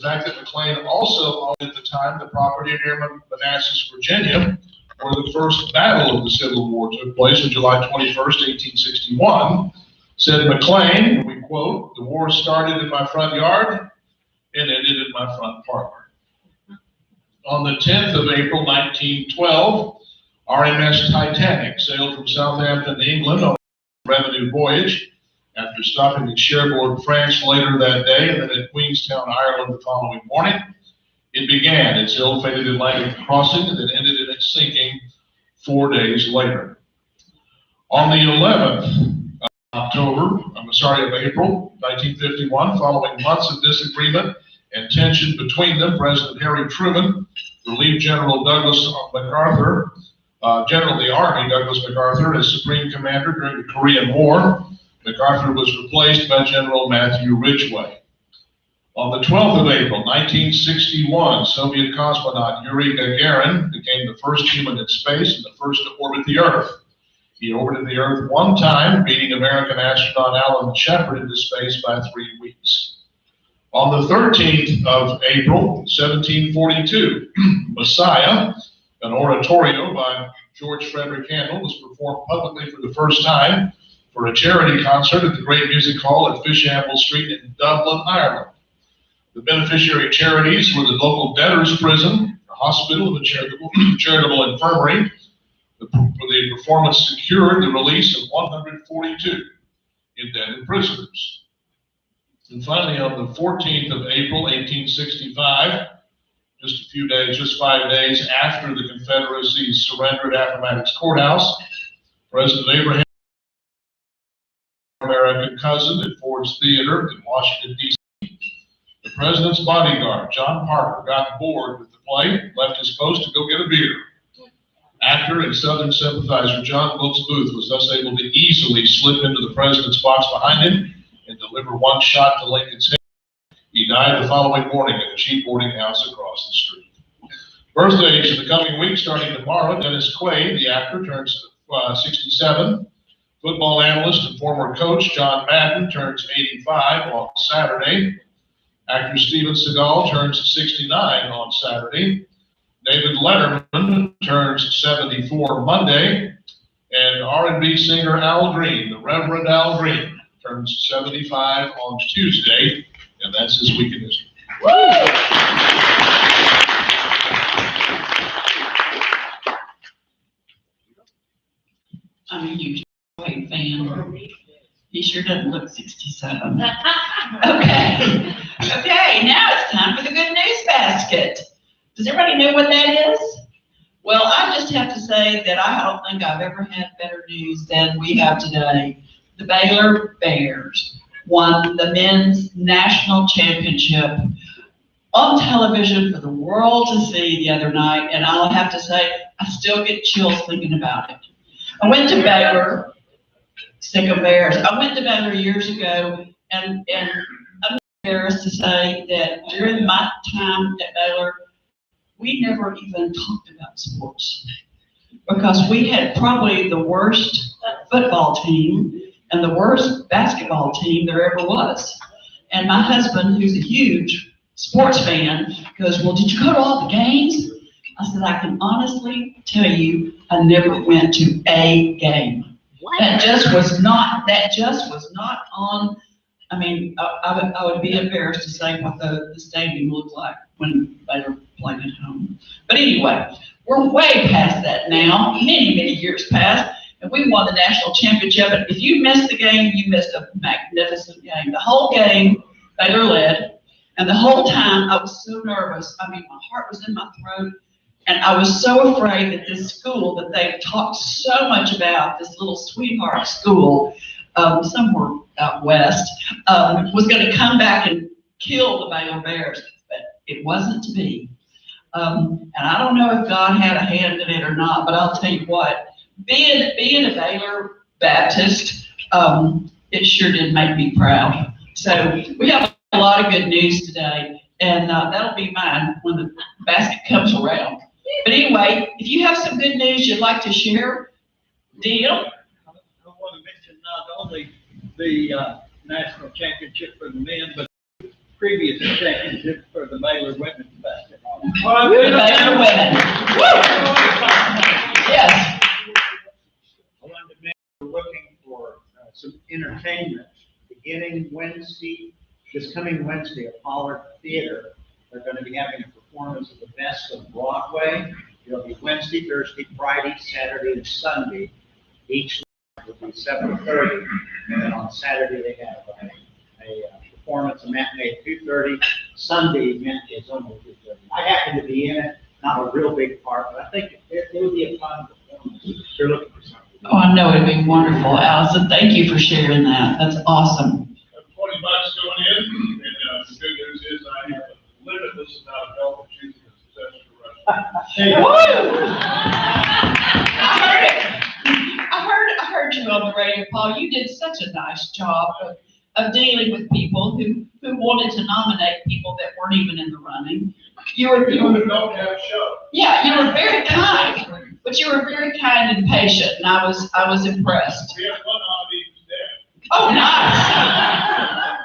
The fact that McLean also owned at the time the property near Manassas, Virginia, where the first battle of the Civil War took place on July 21st, 1861, said McLean, and we quote, "The war started in my front yard and ended in my front parlor." On the 10th of April, 1912, RMS Titanic sailed from Southampton, England on a revenue voyage. After stopping at Cherbourg, France later that day, and then at Queenstown, Ireland the following morning, it began its ill-fated Atlantic crossing and then ended in its sinking 4 days later. On the 11th of April 1951, following months of disagreement and tension between them, President Harry Truman relieved General Douglas MacArthur, General of the Army Douglas MacArthur, as Supreme Commander during the Korean War. MacArthur was replaced by General Matthew Ridgway. On the 12th of April, 1961, Soviet cosmonaut Yuri Gagarin became the first human in space and the first to orbit the Earth. He orbited the Earth one time, beating American astronaut Alan Shepard into space by 3 weeks. On the 13th of April, 1742, Messiah, an oratorio by George Frederick Handel, was performed publicly for the first time for a charity concert at the Great Music Hall at Fishamble Street in Dublin, Ireland. The beneficiary charities were the local debtors' prison, the hospital, and the charitable infirmary. The performance secured the release of 142 indebted prisoners. And finally, on the 14th of April, 1865, just 5 days after the Confederacy surrendered Appomattox Courthouse, President Abraham, American cousin at Ford's Theater in Washington, D.C. The president's bodyguard, John Parker, got bored with the play, left his post to go get a beer. Actor and Southern sympathizer John Wilkes Booth was thus able to easily slip into the president's box behind him and deliver one shot to Lincoln's head. He died the following morning at a cheap boarding house across the street. Birthdays in the coming week, starting tomorrow: Dennis Quaid, the actor, turns 67. Football analyst and former coach John Madden turns 85 on Saturday. Actor Steven Seagal turns 69 on Saturday. David Letterman turns 74 Monday. And R&B singer Al Green, the Reverend Al Green, turns 75 on Tuesday. And that's this week in history. I'm a huge Wade fan. He sure doesn't look 67. Okay. Okay, now it's time for the good news basket. Does everybody know what that is? Well, I just have to say that I don't think I've ever had better news than we have today. The Baylor Bears won the men's national championship on television for the world to see the other night, and I'll have to say, I still get chills thinking about it. I went to Baylor, sick of Bears. I went to Baylor years ago, and I'm embarrassed to say that during my time at Baylor, we never even talked about sports because we had probably the worst football team and the worst basketball team there ever was. And my husband, who's a huge sports fan, goes, "Well, did you go to all the games?" I said, "I can honestly tell you, I never went to a game." That just was not on. I mean, I would be embarrassed to say what the stadium looked like when they were playing at home. But anyway, we're way past that now, many years past, and we won the national championship. And if you missed the game, you missed a magnificent game. The whole game, Baylor led, and the whole time I was so nervous. I mean, my heart was in my throat, and I was so afraid that this school that they talked so much about, this little sweetheart school, somewhere out west, was going to come back and kill the Baylor Bears, but it wasn't to be. And I don't know if God had a hand in it or not, but I'll tell you what, being a Baylor Baptist, it sure did make me proud. So we have a lot of good news today, and that'll be mine when the basket comes around. But anyway, if you have some good news you'd like to share, Deal? I want to mention not only the national championship for the men, but previous executive for the Baylor Women's Basketball. The Baylor women. Woo! Yes. I wanted to mention we're looking for some entertainment beginning Wednesday, this coming Wednesday at Pollard Theater. They're going to be having a performance of the best of Broadway. It'll be Wednesday, Thursday, Friday, Saturday, and Sunday. Each night will be 7:30, and then on Saturday they have a performance, a matinee at 2:30. Sunday matinee is only 2:30. I happen to be in it, not a real big part, but I think it will be a fun performance. They're looking for something. Oh, I know it'd be wonderful, Allison. Thank you for sharing that. That's awesome. $20 going in, and the good news is I have a limitless amount of help in choosing a successful restaurant. Woo! I heard it. I heard you on the radio, Paul. You did such a nice job of dealing with people who wanted to nominate people that weren't even in the running. You were Don't have a show. Yeah, you were very kind, but you were very kind and patient, and I was impressed. We have one nominee who's there. Oh, nice.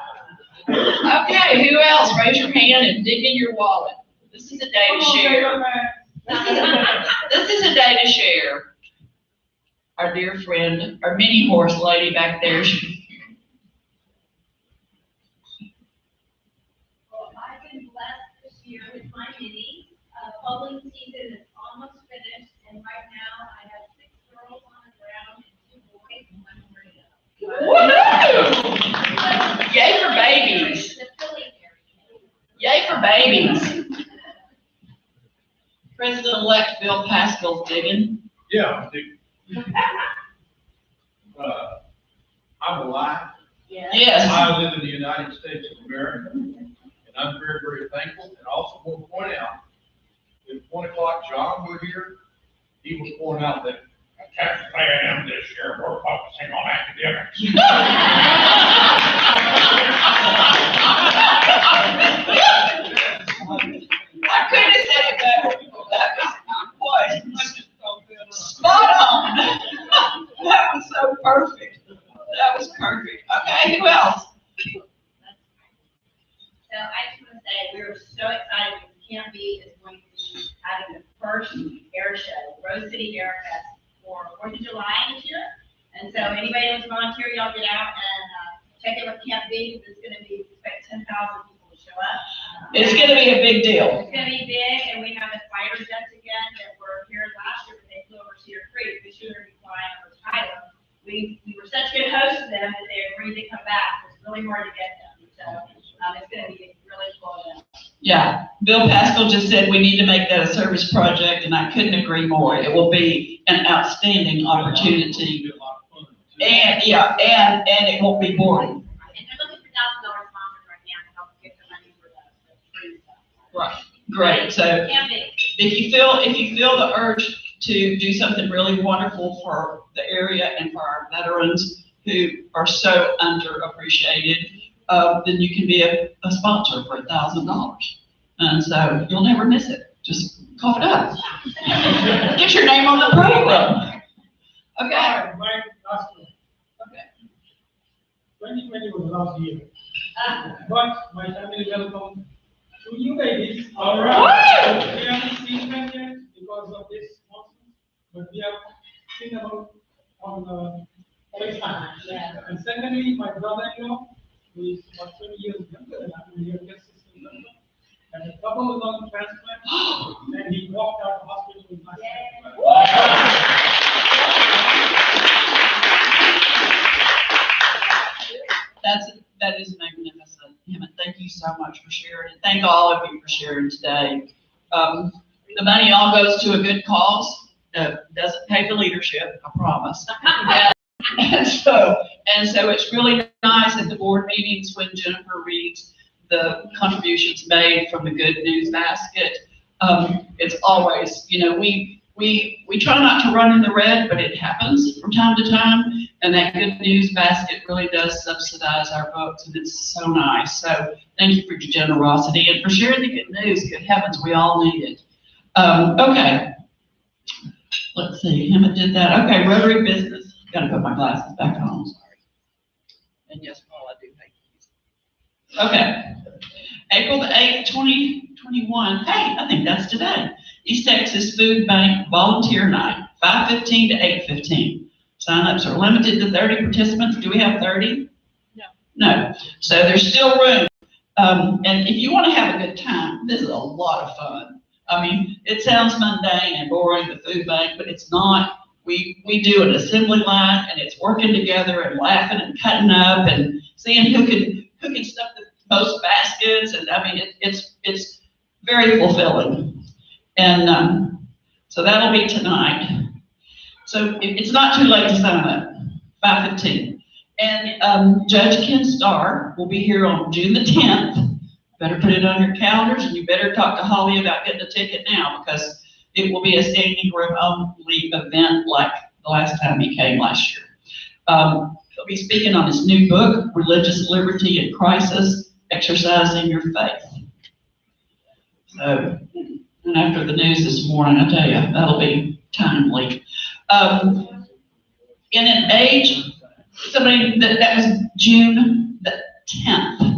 Okay, who else? Raise your hand and dig in your wallet. This is a day to share. This is a day to share. Our dear friend, our mini horse lady back there. Well, I've been blessed this year with my mini. Following season is almost finished, and right now I have 6 girls on the ground and 2 boys, and 1 radio. Woohoo! Yay for babies. The Philly area. Yay for babies. President-elect Bill Pascal's digging. Yeah, I'm alive. Yes. I live in the United States of America, and I'm very, very thankful. And also want to point out, if 1 o'clock John were here, he would point out that Texas A&M this year, we're focusing on academics. I couldn't have said it better. That was spot on. That was so perfect. That was perfect. Okay, who else? So I just want to say, we're so excited because Campy is going to be having the first air show, Rose City Air Fest, for 4th of July this year. And so anybody who's volunteer, y'all get out and check in with Campy. It's going to be, expect 10,000 people to show up. It's gonna be a big deal. It's going to be big, and we have the fighter jets again that were here last year, but they flew over Cedar Creek. This year they're going to be flying over Tyler. We were such good hosts to them that they agreed to come back. It's really hard to get them. So it's going to be really cool. Yeah, Bill Pascal just said we need to make that a service project, and I couldn't agree more. It will be an outstanding opportunity. And, yeah, and it won't be boring. And they're looking for $1,000 sponsors right now to help get the money for the free stuff. Right. Great. So Camping. if you feel the urge to do something really wonderful for the area and for our veterans who are so underappreciated, then you can be a sponsor for $1,000. And so you'll never miss it. Just cough it up. Get your name on the program. Okay. My last one. Okay. 2020 was last year. But my family welcome to you ladies. All right. We haven't seen them yet because of this monsoon, but we have seen about on FaceTime. Yeah. And secondly, my brother-in-law, who is about 20 years younger than I am, here just 16 years old, and a couple was on transplant, and he walked out of the hospital with my That is magnificent. Hemet, thank you so much for sharing. And thank all of you for sharing today. The money all goes to a good cause. Doesn't pay the leadership, I promise. And so it's really nice at the board meetings when Jennifer reads the contributions made from the Good News Basket. It's always, we try not to run in the red, but it happens from time to time. And that Good News Basket really does subsidize our books, and it's so nice. So thank you for your generosity and for sharing the good news. Good heavens, we all need it. Okay. Let's see, Hemet did that. Okay, Rotary business. Gotta put my glasses back on, sorry. And yes, Paul, I do thank you. Okay. April the 8th, 2021. Hey, I think that's today. East Texas Food Bank Volunteer Night, 5:15 to 8:15. Sign-ups are limited to 30 participants. Do we have 30? No. So there's still room. And if you want to have a good time, this is a lot of fun. I mean, it sounds mundane and boring, the food bank, but it's not. We do an assembly line, and it's working together and laughing and cutting up and seeing who can stuff the most baskets. And I mean, it's very fulfilling. And so that'll be tonight. So it's not too late to sign up, 5:15. And Judge Ken Starr will be here on June the 10th. Better put it on your calendars, and you better talk to Holly about getting a ticket now, because it will be a standing room only event like the last time he came last year. He'll be speaking on his new book, Religious Liberty in Crisis, Exercising Your Faith. So, and after the news this morning, I tell you, that'll be timely. In an age, that was June the 10th.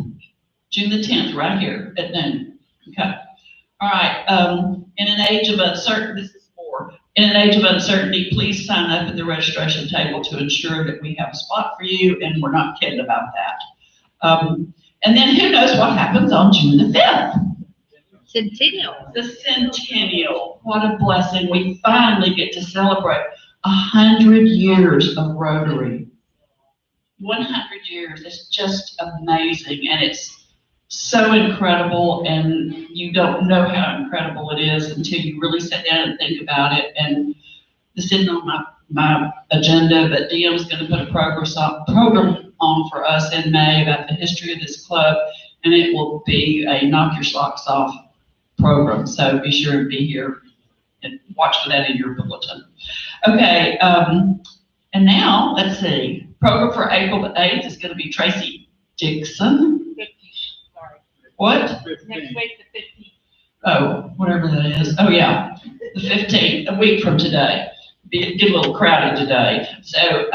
June the 10th, right here at noon. Okay. All right. In an age of uncertainty, this is more. In an age of uncertainty, please sign up at the registration table to ensure that we have a spot for you, and we're not kidding about that. And then who knows what happens on June the 5th? Centennial. The centennial. What a blessing. We finally get to celebrate 100 years of Rotary. 100 years. It's just amazing. And it's so incredible, and you don't know how incredible it is until you really sit down and think about it. And this isn't on my agenda, but DM's going to put a program on for us in May about the history of this club, and it will be a knock your socks off program. So be sure to be here and watch for that in your bulletin. Okay, and now let's see. Program for April the 8th is going to be Tracy Dixon. 15th, sorry. What? Next week, the 15th. Oh, whatever that is. Oh, yeah, the 15th, a week from today. Get a little crowded today. So,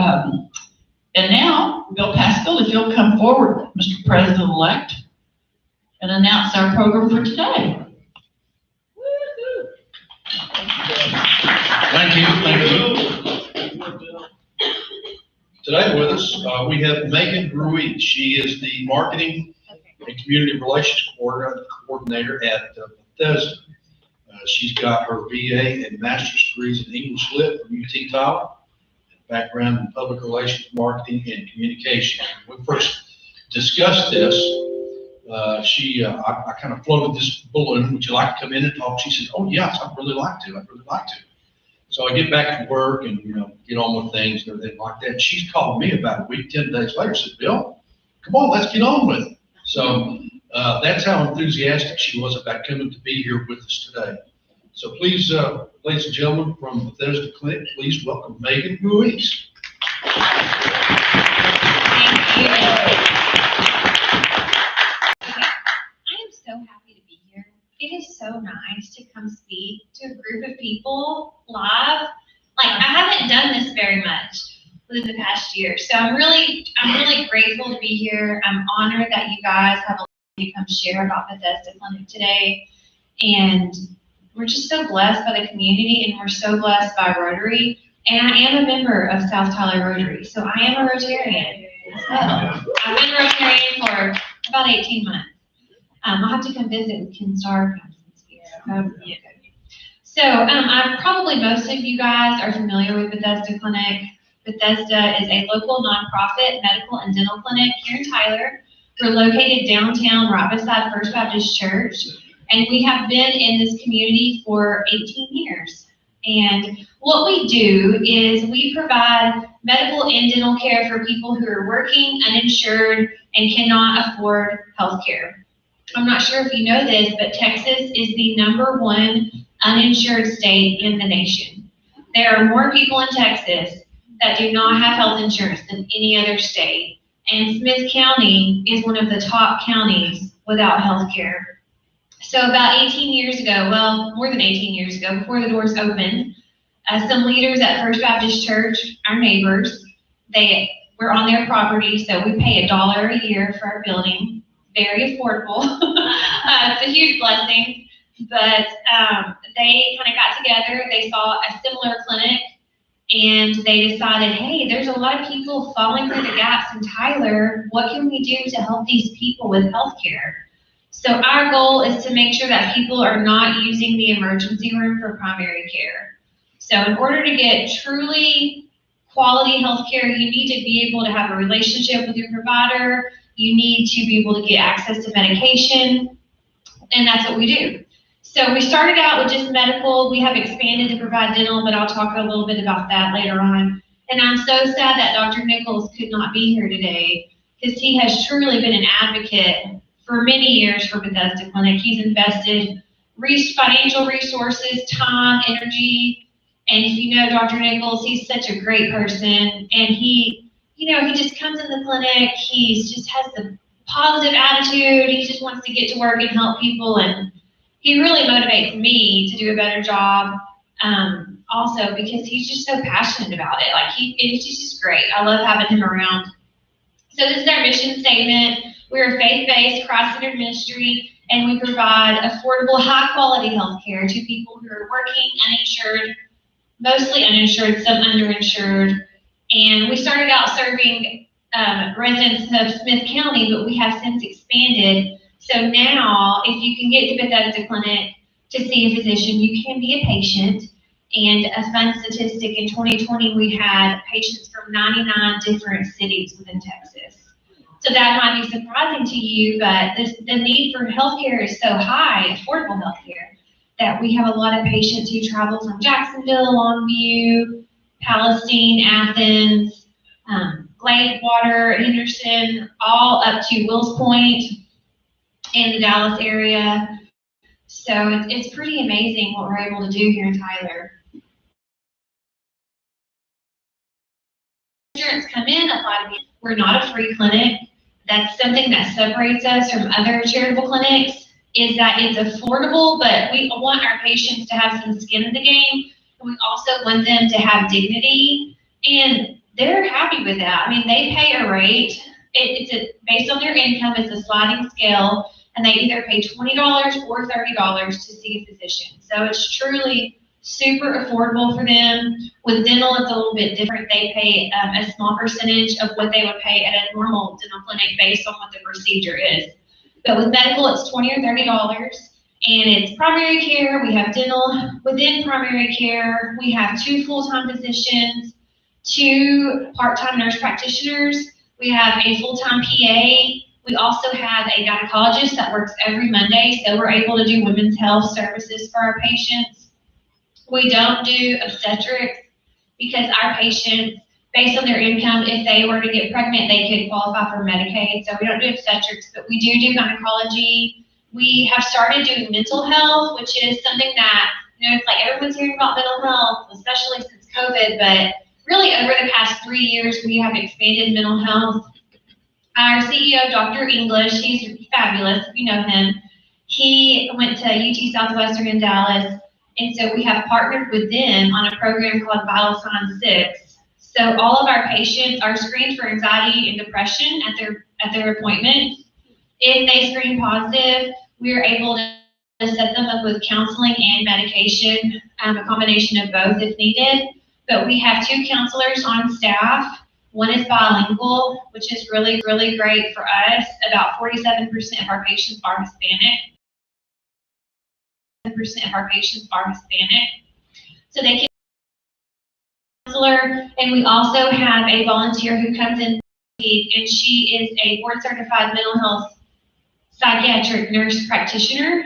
and now, Bill Pascal, if you'll come forward, Mr. President-elect, and announce our program for today. Thank you. Today with us, we have Megan Ruiz. She is the Marketing and Community Relations Coordinator at Bethesda. She's got her BA and Master's degrees in English Lit from UT Tyler, background in Public Relations, Marketing, and Communication. When we first discussed this, I kind of floated this balloon. Would you like to come in and talk? She said, "Oh yes, I'd really like to. I'd really like to." So I get back to work and, get on with things and everything like that. She's called me about a week, 10 days later, said, "Bill, come on, let's get on with it." So that's how enthusiastic she was about coming to be here with us today. So please, ladies and gentlemen from Bethesda Clinic, please welcome Megan Ruiz. So happy to be here. It is so nice to come speak to a group of people live. Like, I haven't done this very much within the past year, so I'm really grateful to be here. I'm honored that you guys have allowed me to come share about Bethesda Clinic today, and we're just so blessed by the community, and we're so blessed by Rotary. And I am a member of South Tyler Rotary, so I am a Rotarian. So I've been a Rotarian for about 18 months. I'll have to come visit with Ken Starr. So probably most of you guys are familiar with Bethesda Clinic. Bethesda is a local nonprofit medical and dental clinic here in Tyler. We're located downtown right beside First Baptist Church, and we have been in this community for 18 years. And what we do is we provide medical and dental care for people who are working, uninsured, and cannot afford health care. I'm not sure if you know this, but Texas is the #1 uninsured state in the nation. There are more people in Texas that do not have health insurance than any other state. And Smith County is one of the top counties without health care. So about 18 years ago, well, more than 18 years ago, before the doors opened, some leaders at First Baptist Church, our neighbors, they were on their property, so we pay $1 a year for our building. very affordable. It's a huge blessing. But they kind of got together, they saw a similar clinic, and they decided, hey, there's a lot of people falling through the gaps in Tyler. What can we do to help these people with healthcare? So our goal is to make sure that people are not using the emergency room for primary care. So in order to get truly quality healthcare, you need to be able to have a relationship with your provider. You need to be able to get access to medication, and that's what we do. So we started out with just medical. We have expanded to provide dental, but I'll talk a little bit about that later on. And I'm so sad that Dr. Nichols could not be here today, because he has truly been an advocate for many years for Bethesda Clinic. He's invested financial resources, time, energy, and if you know Dr. Nichols, he's such a great person, and he just comes in the clinic, he just has the positive attitude, he just wants to get to work and help people, and he really motivates me to do a better job, also because he's just so passionate about it. Like, it's just great. I love having him around. So this is our mission statement. We're a faith-based, Christ-centered ministry, and we provide affordable, high-quality health care to people who are working, uninsured, mostly uninsured, some underinsured. And we started out serving residents of Smith County, but we have since expanded. So now, if you can get to Bethesda Clinic to see a physician, you can be a patient. And a fun statistic, in 2020, we had patients from 99 different cities within Texas. So that might be surprising to you, but the need for healthcare is so high, affordable healthcare, that we have a lot of patients who travel from Jacksonville, Longview, Palestine, Athens, Gladewater, Henderson, all up to Wills Point in the Dallas area. So it's pretty amazing what we're able to do here in Tyler. Insurance come in, a lot of we're not a free clinic. That's something that separates us from other charitable clinics, is that it's affordable, but we want our patients to have some skin in the game, and we also want them to have dignity, and they're happy with that. I mean, they pay a rate. Based on their income, it's a sliding scale, and they either pay $20 or $30 to see a physician. So it's truly super affordable for them. With dental, it's a little bit different. They pay a small percentage of what they would pay at a normal dental clinic based on what the procedure is. But with medical, it's $20 or $30, and it's primary care. We have dental. Within primary care, we have 2 full-time physicians, 2 part-time nurse practitioners. We have a full-time PA. We also have a gynecologist that works every Monday, so we're able to do women's health services for our patients. We don't do obstetrics because our patients, based on their income, if they were to get pregnant, they could qualify for Medicaid. So we don't do obstetrics, but we do gynecology. We have started doing mental health, which is something that, it's like everyone's hearing about mental health, especially since COVID, but really over the past 3 years, we have expanded mental health. Our CEO, Dr. English, he's fabulous, if you know him. He went to UT Southwestern in Dallas, and so we have partnered with them on a program called Vital Signs 6. So all of our patients are screened for anxiety and depression at their appointment. If they screen positive, we are able to set them up with counseling and medication, a combination of both if needed. But we have 2 counselors on staff. One is bilingual, which is really, really great for us. About 47% of our patients are Hispanic. 7% of our patients are Hispanic. So they can counselor, and we also have a volunteer who comes in, and she is a board-certified mental health psychiatric nurse practitioner,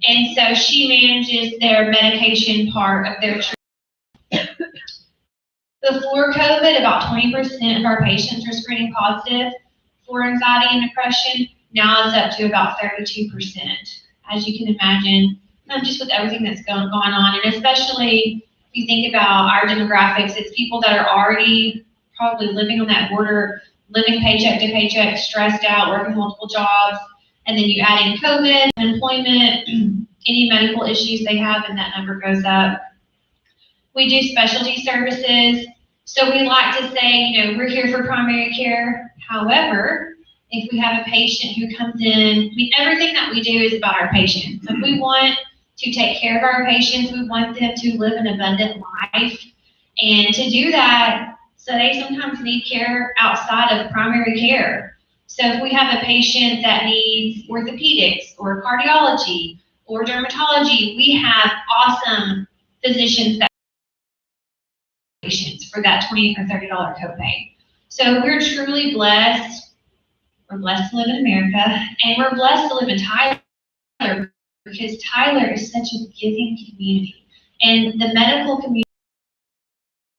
and so she manages their medication part of their treatment. Before COVID, about 20% of our patients were screening positive for anxiety and depression. Now it's up to about 32%. As you can imagine, just with everything that's going on, and especially if you think about our demographics, it's people that are already probably living on that border, living paycheck to paycheck, stressed out, working multiple jobs, and then you add in COVID, unemployment, any medical issues they have, and that number goes up. We do specialty services. So we like to say, we're here for primary care. However, If we have a patient who comes in, I mean, everything that we do is about our patients. If we want to take care of our patients, we want them to live an abundant life. And to do that, so they sometimes need care outside of primary care. So if we have a patient that needs orthopedics or cardiology or dermatology, we have awesome physicians that patients for that $20 or $30 copay. So we're truly blessed. We're blessed to live in America, and we're blessed to live in Tyler because Tyler is such a giving community. And the medical community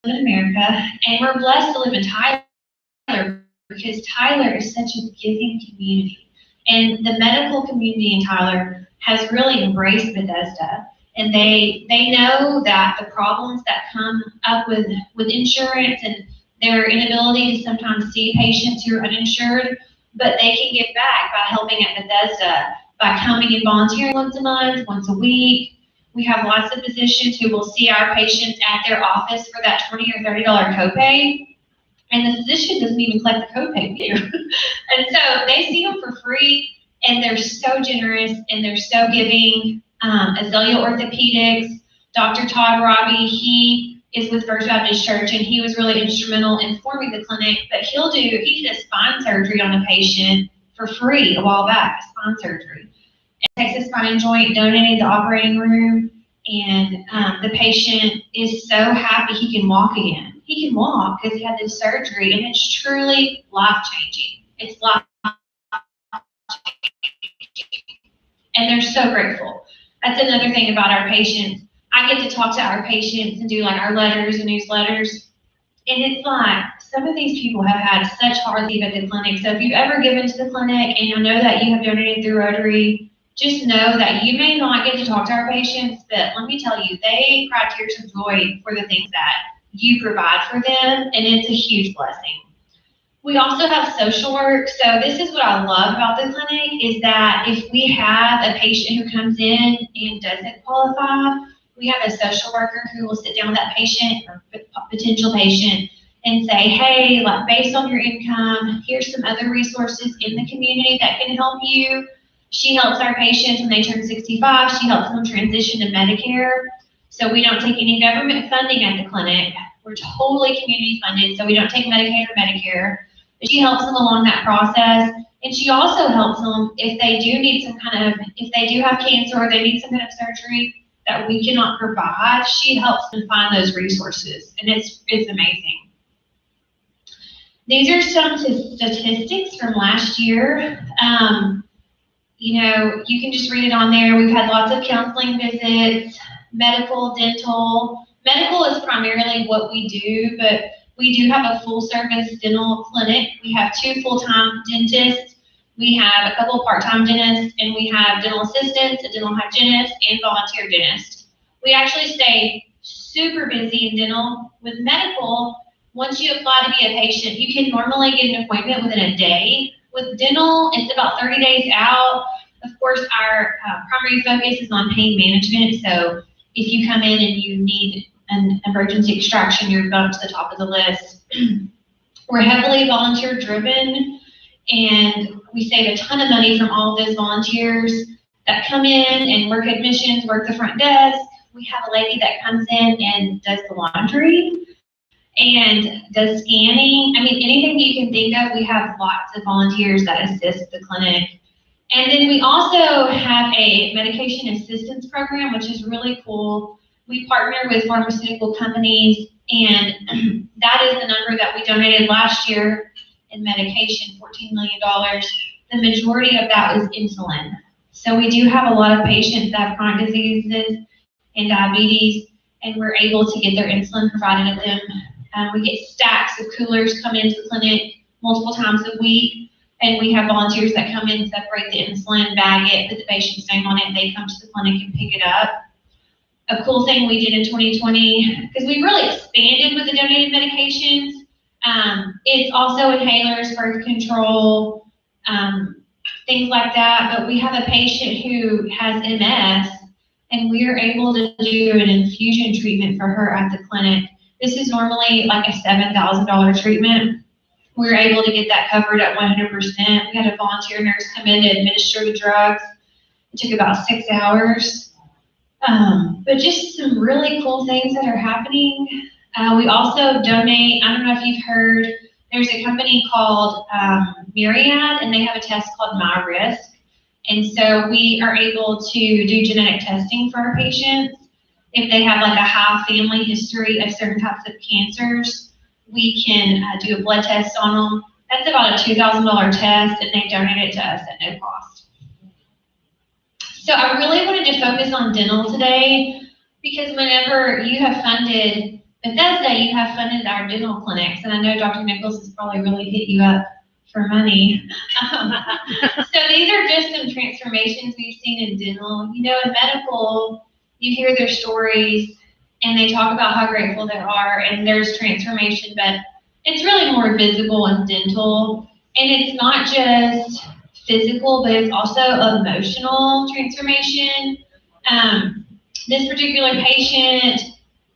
in America, and we're blessed to live in Tyler because Tyler is such a giving community. And the medical community in Tyler has really embraced Bethesda. And they know that the problems that come up with insurance and their inability to sometimes see patients who are uninsured, but they can give back by helping at Bethesda, by coming and volunteering once a month, once a week. We have lots of physicians who will see our patients at their office for that $20 or $30 copay, and the physician doesn't even collect the copay fee. And so they see them for free, and they're so generous and they're so giving. Azalea Orthopedics, Dr. Todd Robbie, he is with First Baptist Church, and he was really instrumental in forming the clinic. But he did a spine surgery on a patient for free a while back, spine surgery. And Texas Spine and Joint donated the operating room, and the patient is so happy he can walk again. He can walk because he had this surgery, and it's truly life-changing. It's life-changing. And they're so grateful. That's another thing about our patients. I get to talk to our patients and do like our letters and newsletters. And it's like, some of these people have had such hard leave at the clinic. So if you've ever given to the clinic and I know that you have donated through Rotary, just know that you may not get to talk to our patients, but let me tell you, they cry tears of joy for the things that you provide for them, and it's a huge blessing. We also have social work. So this is what I love about the clinic is that if we have a patient who comes in and doesn't qualify, we have a social worker who will sit down with that patient or potential patient and say, hey, like based on your income, here's some other resources in the community that can help you. She helps our patients when they turn 65. She helps them transition to Medicare. So we don't take any government funding at the clinic. We're totally community funded, so we don't take Medicaid or Medicare. But she helps them along that process, and she also helps them if they do need if they do have cancer or they need some kind of surgery that we cannot provide, she helps them find those resources, and it's amazing. These are some statistics from last year. You know, you can just read it on there. We've had lots of counseling visits, medical, dental. Medical is primarily what we do, but we do have a full-service dental clinic. We have 2 full-time dentists. We have a couple of part-time dentists, and we have dental assistants, a dental hygienist, and volunteer dentists. We actually stay super busy in dental. With medical, once you apply to be a patient, you can normally get an appointment within a day. With dental, it's about 30 days out. Of course, our primary focus is on pain management, so if you come in and you need an emergency extraction, you're bumped to the top of the list. We're heavily volunteer driven, and we save a ton of money from all of those volunteers that come in and work admissions, work the front desk. We have a lady that comes in and does the laundry and does scanning. I mean, anything you can think of, we have lots of volunteers that assist the clinic. And then we also have a medication assistance program, which is really cool. We partner with pharmaceutical companies, and that is the number that we donated last year in medication, $14 million. The majority of that was insulin. So we do have a lot of patients that have chronic diseases and diabetes, and we're able to get their insulin provided to them. We get stacks of coolers come into the clinic multiple times a week, and we have volunteers that come in, separate the insulin, bag it, put the patient's name on it, and they come to the clinic and pick it up. A cool thing we did in 2020, because we really expanded with the donated medications, it's also inhalers, birth control, things like that. But we have a patient who has MS, and we are able to do an infusion treatment for her at the clinic. This is normally like a $7,000 treatment. We were able to get that covered at 100%. We had a volunteer nurse come in to administer the drugs. It took about 6 hours. But just some really cool things that are happening. We also donate, I don't know if you've heard, there's a company called Myriad, and they have a test called MyRisk. And so we are able to do genetic testing for our patients. If they have like a high family history of certain types of cancers, we can do a blood test on them. That's about a $2,000 test, and they donate it to us at no cost. So I really wanted to focus on dental today because whenever you have funded Bethesda, you have funded our dental clinics, and I know Dr. Nichols has probably really hit you up for money. So these are just some transformations we've seen in dental. You know, in medical, you hear their stories, and they talk about how grateful they are, and there's transformation, but it's really more visible in dental, and it's not just physical, but it's also emotional transformation. This particular patient,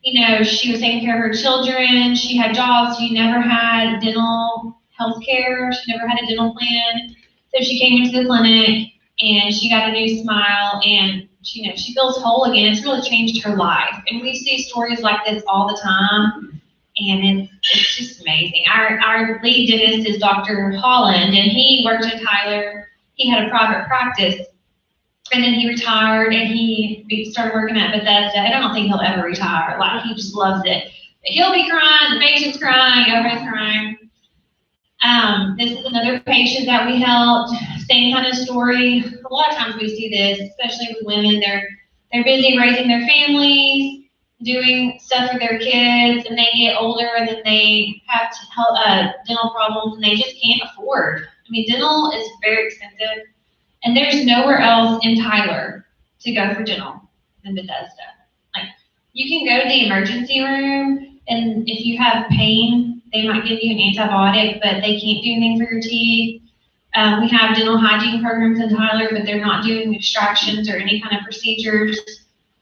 you know, she was taking care of her children. She had jobs. She never had dental health care. She never had a dental plan. So she came into the clinic and she got a new smile, and she, you know, she feels whole again. It's really changed her life. And we see stories like this all the time. And it's just amazing. Our lead dentist is Dr. Holland, and he worked in Tyler. He had a private practice, and then he retired, and he started working at Bethesda. And I don't think he'll ever retire. Like, he just loves it. But he'll be crying, the patient's crying, everybody's crying. This is another patient that we helped. Same kind of story. A lot of times we see this, especially with women. They're busy raising their families, doing stuff for their kids, and they get older, and then they have dental problems, and they just can't afford. I mean, dental is very expensive, and there's nowhere else in Tyler to go for dental than Bethesda. Like, you can go to the emergency room, and if you have pain, they might give you an antibiotic, but they can't do anything for your teeth. We have dental hygiene programs in Tyler, but they're not doing extractions or any kind of procedures.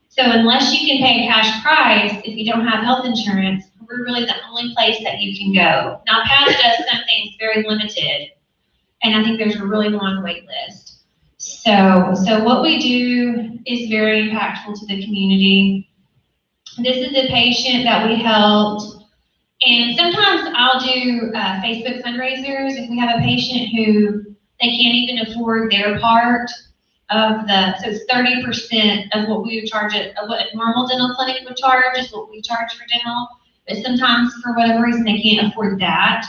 So unless you can pay a cash price, if you don't have health insurance, we're really the only place that you can go. Now, PASS does some things very limited, and I think there's a really long wait list. So what we do is very impactful to the community. This is a patient that we helped, and sometimes I'll do Facebook fundraisers if we have a patient who they can't even afford their part of so it's 30% of what we would charge of what a normal dental clinic would charge is what we charge for dental, but sometimes for whatever reason they can't afford that.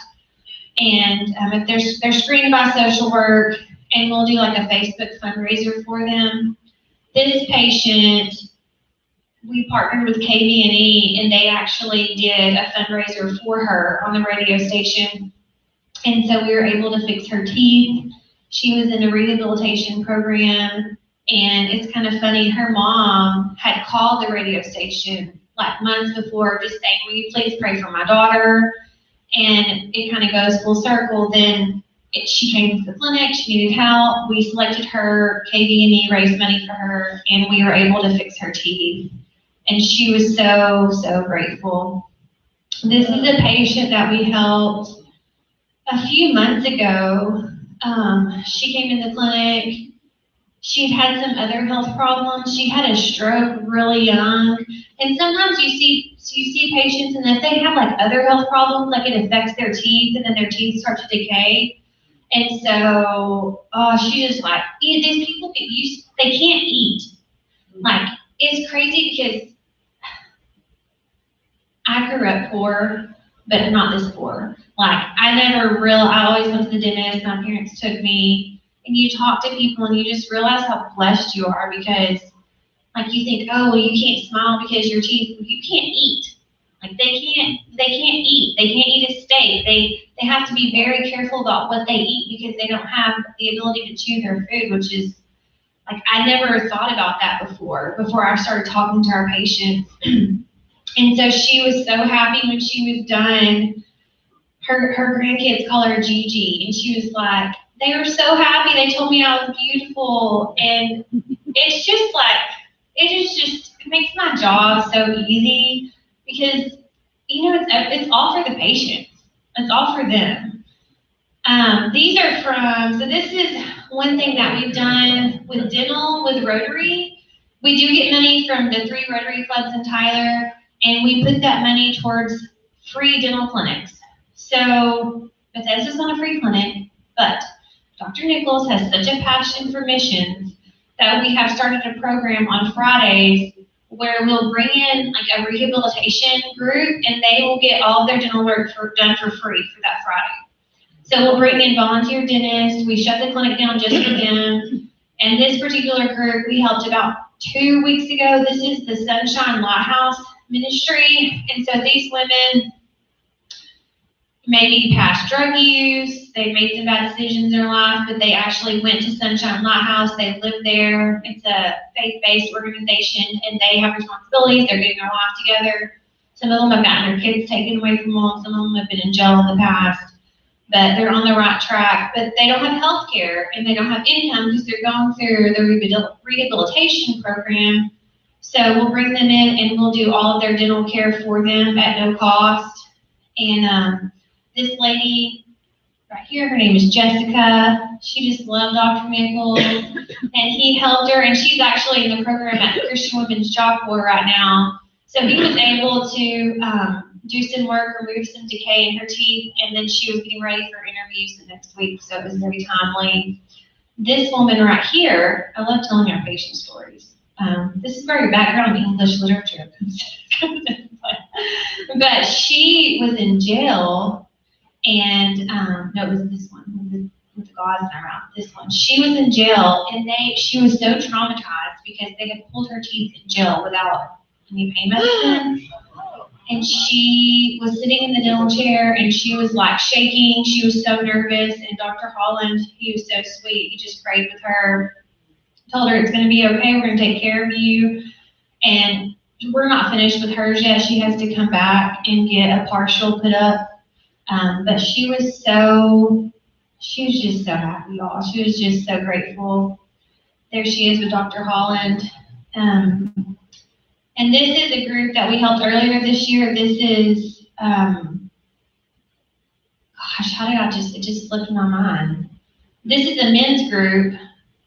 And if they're screened by social work, and we'll do like a Facebook fundraiser for them. This patient, we partnered with KVNE, and they actually did a fundraiser for her on the radio station. And so we were able to fix her teeth. She was in a rehabilitation program, and it's kind of funny, her mom had called the radio station like months before just saying, will you please pray for my daughter? And it kind of goes full circle. Then she came to the clinic, she needed help. We selected her, KVNE raised money for her, and we were able to fix her teeth. And she was so, so grateful. This is a patient that we helped a few months ago. She came in the clinic. She'd had some other health problems. She had a stroke really young. And sometimes you see patients, and if they have like other health problems, like it affects their teeth, and then their teeth start to decay. And so, she just like, these people they can't eat. Like, it's crazy because I grew up poor, but not this poor. Like, I always went to the dentist, my parents took me, and you talk to people and you just realize how blessed you are because, like, you think, oh, well, you can't smile because your teeth, you can't eat. Like, they can't eat. They can't eat a steak. They have to be very careful about what they eat because they don't have the ability to chew their food, which is, like, I never thought about that before I started talking to our patients. And so she was so happy when she was done. Her grandkids call her Gigi, and she was like, they were so happy. They told me I was beautiful. And it's just like, it makes my job so easy because, you know, it's all for the patients. It's all for them. These are from, so this is one thing that we've done with dental, with Rotary. We do get money from the 3 Rotary clubs in Tyler, and we put that money towards free dental clinics. So Bethesda's not a free clinic, but Dr. Nichols has such a passion for missions that we have started a program on Fridays where we'll bring in like a rehabilitation group, and they will get all of their dental work done for free for that Friday. So we'll bring in volunteer dentists, we shut the clinic down just for them. And this particular group, we helped about 2 weeks ago. This is the Sunshine Lighthouse Ministry. And so these women maybe past drug use, they made some bad decisions in their life, but they actually went to Sunshine Lighthouse, they lived there. It's a faith-based organization, and they have responsibilities, they're getting their life together. Some of them have gotten their kids taken away from them, some of them have been in jail in the past, but they're on the right track, but they don't have health care, and they don't have income because they're going through the rehabilitation program. So we'll bring them in, and we'll do all of their dental care for them at no cost. And this lady right here, her name is Jessica. She just loved Dr. Nichols, and he helped her, and she's actually in the program at Christian Women's Job Corps right now. So he was able to do some work, remove some decay in her teeth, and then she was getting ready for interviews the next week, so it was very timely. This woman right here, I love telling our patient stories. This is very background English literature. But she was in jail. And no, it was this one with the gauze in her mouth. This one. She was in jail, and she was so traumatized because they had pulled her teeth in jail without any pain medicine. And she was sitting in the dental chair, and she was like shaking. She was so nervous. And Dr. Holland, he was so sweet. He just prayed with her, told her it's going to be okay. We're going to take care of you. And we're not finished with hers yet. She has to come back and get a partial put up. But she was just so happy, y'all. She was just so grateful. There she is with Dr. Holland. And this is a group that we helped earlier this year. This is, gosh, it just slipped my mind. This is a men's group,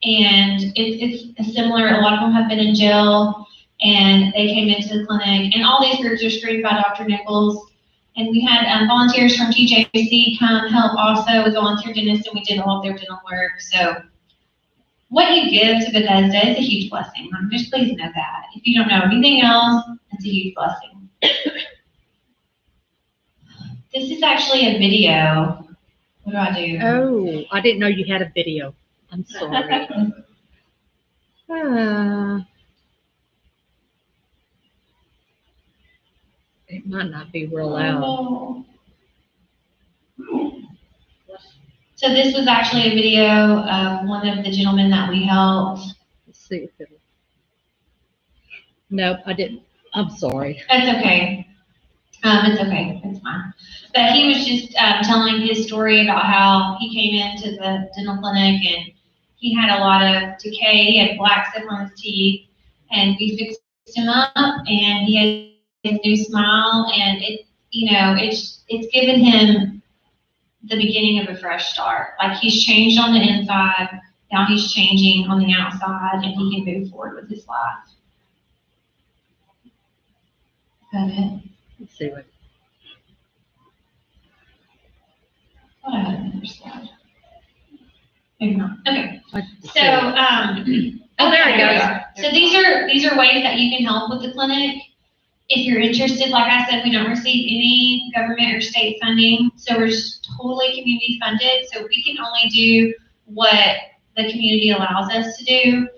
and it's similar. A lot of them have been in jail, and they came into the clinic. And all these groups are screened by Dr. Nichols. And we had volunteers from TJC come help also with volunteer dentists, and we did all of their dental work. So what you give to Bethesda is a huge blessing. Just please know that. If you don't know anything else, it's a huge blessing. This is actually a video. What do I do? Oh, I didn't know you had a video. I'm sorry. It might not be real loud. Oh. So this was actually a video of one of the gentlemen that we helped. Let's see if it'll. Nope, I didn't. I'm sorry. That's okay. It's okay. It's fine. But he was just telling his story about how he came into the dental clinic and he had a lot of decay. He had black stuff on his teeth, and we fixed him up, and he had his new smile, and it's given him the beginning of a fresh start. Like, he's changed on the inside, now he's changing on the outside, and he can move forward with his life. Is that it? Let's see what. What I had another slide. Maybe not. Okay. So, there it goes. So these are ways that you can help with the clinic. If you're interested, like I said, we don't receive any government or state funding, so we're just totally community funded. So we can only do what the community allows us to do.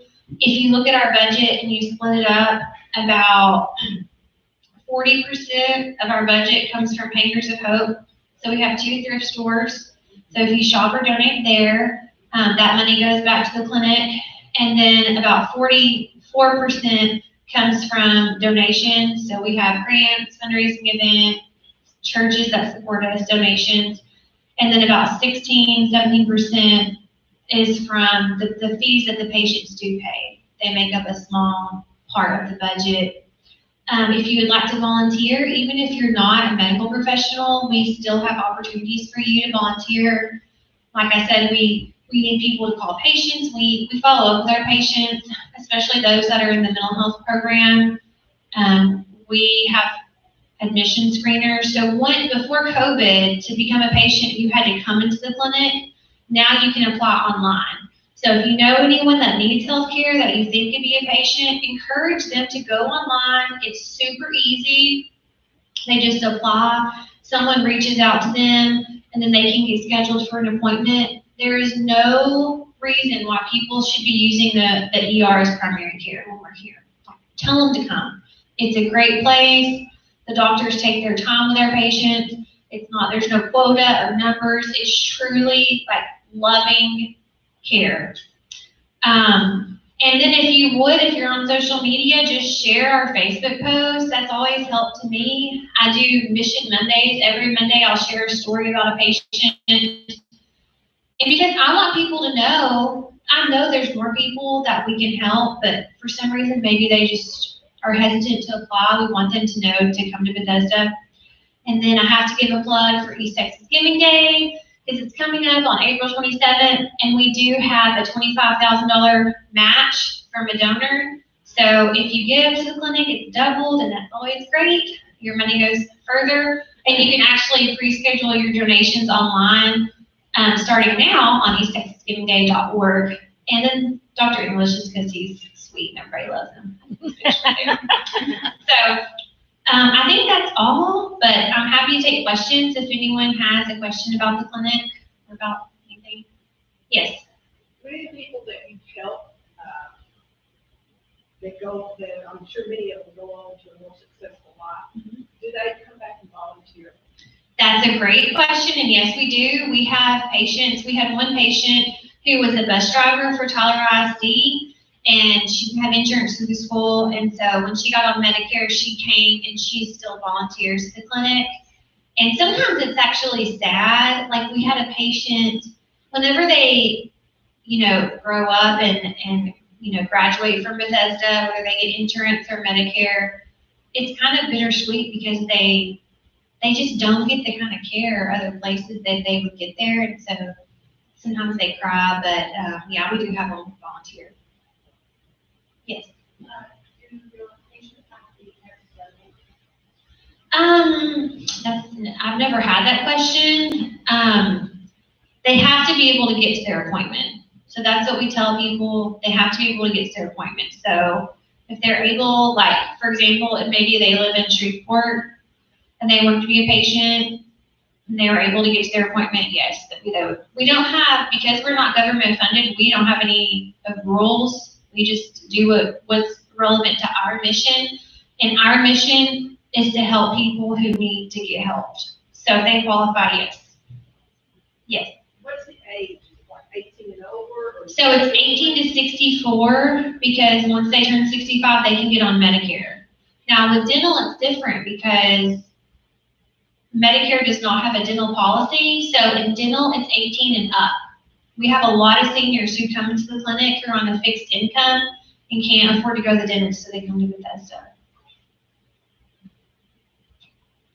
If you look at our budget and you split it up, about 40% of our budget comes from Anchors of Hope. So we have 2 thrift stores. So if you shop or donate there, that money goes back to the clinic. And then about 44% comes from donations. So we have grants, fundraising events, churches that support us, donations. And then about 17% is from the fees that the patients do pay. They make up a small part of the budget. If you would like to volunteer, even if you're not a medical professional, we still have opportunities for you to volunteer. Like I said, we need people to call patients. We follow up with our patients, especially those that are in the mental health program. We have admission screeners. So before COVID, to become a patient, you had to come into the clinic. Now you can apply online. So if you know anyone that needs healthcare that you think could be a patient, encourage them to go online. It's super easy. They just apply. Someone reaches out to them, and then they can get scheduled for an appointment. There is no reason why people should be using the ER as primary care when we're here. Tell them to come. It's a great place. The doctors take their time with their patients. There's no quota or numbers. It's truly like loving care. And then if you're on social media, just share our Facebook posts. That's always helped to me. I do Mission Mondays. Every Monday I'll share a story about a patient. And because I want people to know, I know there's more people that we can help, but for some reason, maybe they just are hesitant to apply. We want them to know to come to Bethesda. And then I have to give a plug for East Texas Giving Day, because it's coming up on April 27th, and we do have a $25,000 match from a donor. So if you give to the clinic, it's doubled, and that's always great. Your money goes further, and you can actually pre-schedule your donations online, starting now on easttexasgivingday.org. And then Dr. English, just because he's sweet and everybody loves him. So I think that's all, but I'm happy to take questions if anyone has a question about the clinic or about anything. Yes. Many people that you help, I'm sure many of them go on to a more successful life. Mm-hmm. Do they come back and volunteer? That's a great question, and yes, we do. We have patients. We had one patient who was a bus driver for Tyler ISD, and she had insurance through the school, and so when she got on Medicare, she came and she still volunteers at the clinic. And sometimes it's actually sad. Like we had a patient, whenever they, grow up and graduate from Bethesda, whether they get insurance or Medicare, it's kind of bittersweet because they just don't get the kind of care other places that they would get there, and so sometimes they cry, but yeah, we do have them volunteer. Yes. Do your patients have to be I've never had that question. They have to be able to get to their appointment. So that's what we tell people. They have to be able to get to their appointment. So if they're able, like, for example, if maybe they live in Shreveport and they want to be a patient and they were able to get to their appointment, yes, we don't have, because we're not government funded, we don't have any rules. We just do what's relevant to our mission. And our mission is to help people who need to get helped. So if they qualify, yes. Yes. What's the age? Like 18 and over? Or So it's 18 to 64, because once they turn 65, they can get on Medicare. Now with dental, it's different because Medicare does not have a dental policy. So in dental, it's 18 and up. We have a lot of seniors who come into the clinic who are on a fixed income and can't afford to go to the dentist, so they come to Bethesda.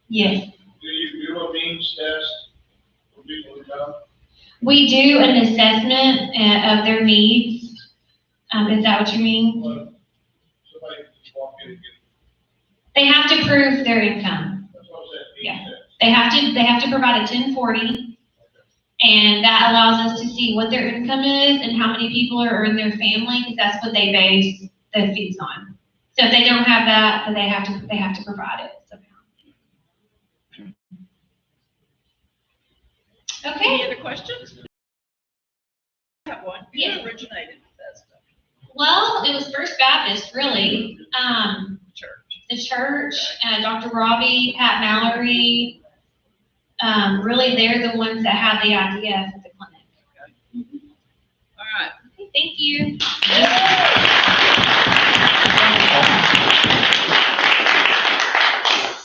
Yes. Do you do a means test for people to come? We do an assessment of their needs. Is that what you mean? Well, somebody can just walk in and get, They have to prove their income. that's what I said, means Yeah. test. They have to provide a 1040, and that allows us to see what their income is and how many people are in their family, because that's what they base the fees on. So if they don't have that, then they have to provide it somehow. Okay. Any other questions? I have one. Yeah. You originated with that stuff. Well, it was First Baptist, really. Church. The church, Dr. Robbie, Pat Mallory, really they're the ones that had the idea for the clinic. All right. Okay, thank you.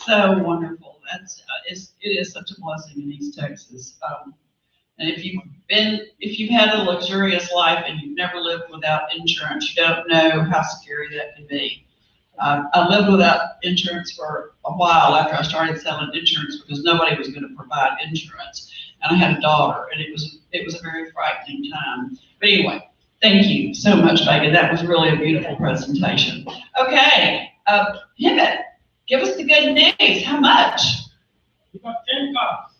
So wonderful. It is such a blessing in East Texas. And if you've had a luxurious life and you've never lived without insurance, you don't know how scary that can be. I lived without insurance for a while after I started selling insurance because nobody was going to provide insurance. and I had a daughter, and it was a very frightening time. But anyway, thank you so much, Megan. That was really a beautiful presentation. Okay, Pivot, give us the good news. How much? We got 10 cars,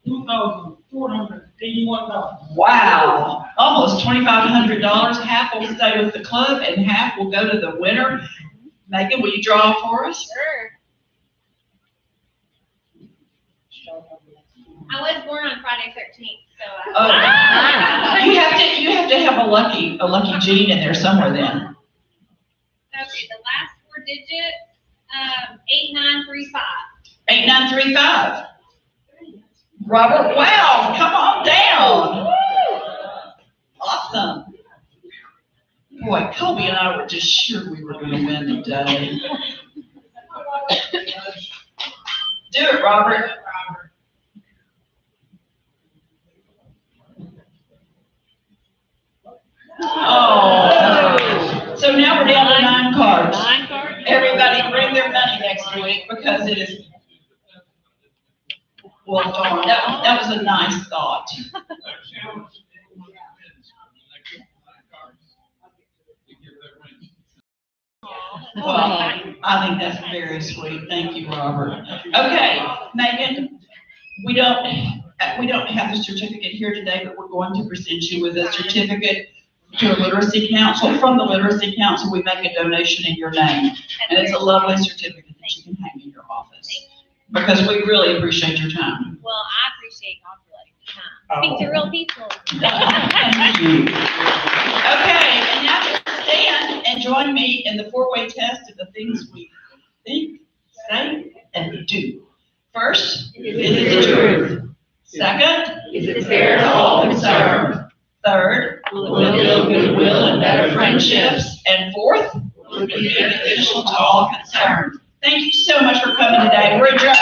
$2,481. Wow, almost $2,500. Half will stay with the club and half will go to the winner. Megan, will you draw for us? Sure. I was born on Friday 13th, so Oh, you have to have a lucky gene in there somewhere then. Okay, the last 4 digits, 8935. 8935. Robert, wow, come on down. Awesome. Boy, Kobe and I were just sure we were going to win today. Do it, Robert. Oh, so now we're down to 9 cards. 9 cards? Everybody bring their money next week because it is, well, darn, that was a nice thought. Well, I think that's very sweet. Thank you, Robert. Okay, Megan, we don't have the certificate here today, but we're going to present you with a certificate to a literacy council. From the literacy council, we make a donation in your name, and it's a lovely certificate that you can hang in your office because we really appreciate your time. Well, I appreciate y'all for letting me time. Speak to real people. Thank you. Okay, and now stand and join me in the 4-way test of the things we think, say, and do. First, is it the truth? Second, is it fair to all concerned? Third, will it build goodwill and better friendships? And fourth, will it be beneficial to all concerned? Thank you so much for coming today. We're adjourned.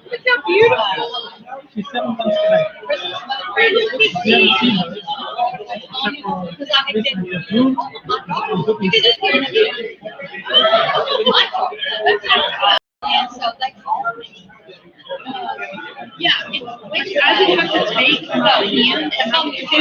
Look how beautiful. She's 7 months today. 17 months. And so they call me. Yeah, I just have to take the hand and help you do